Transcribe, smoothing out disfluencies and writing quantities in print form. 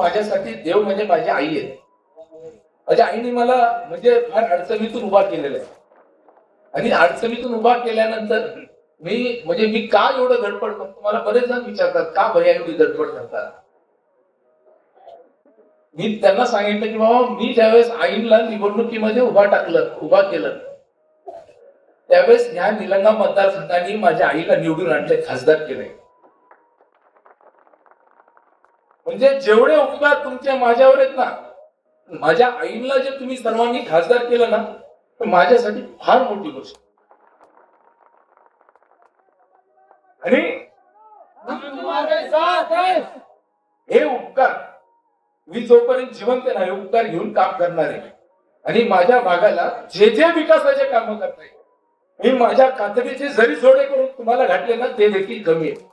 माझ्यासाठी देव म्हणजे माझी आई आहे. माझ्या आईने मला म्हणजे फार अडचणीतून उभा केलेला आहे. आणि अडचणीतून उभा केल्यानंतर मी का एवढं धडपड करतो. मला बरेच जण विचारतात का भैया एवढी धडपड करतात. मी त्यांना सांगितलं की बाबा मी ज्यावेळेस आईला निवडणुकीमध्ये उभा केलं त्यावेळेस ह्या निलंगा मतदारसंघाने माझ्या आईला निवडून आणले, खासदार केले. म्हणजे जेवढे उपकार तुमच्या माझ्यावर आहेत ना, माझ्या आईला जे तुम्ही सर्वांनी खासदार केलं ना, तर माझ्यासाठी फार मोठी गोष्ट. आणि हे उपकार मी जोपर्यंत जिवंत आहे ना, हे उपकार घेऊन काम करणार आहे. आणि माझ्या भागाला जे जे विकासाचे काम करता येईल, मी माझ्या कातडीचे जरी जोडे करून तुम्हाला घातले ना, ते देखील कमी आहे.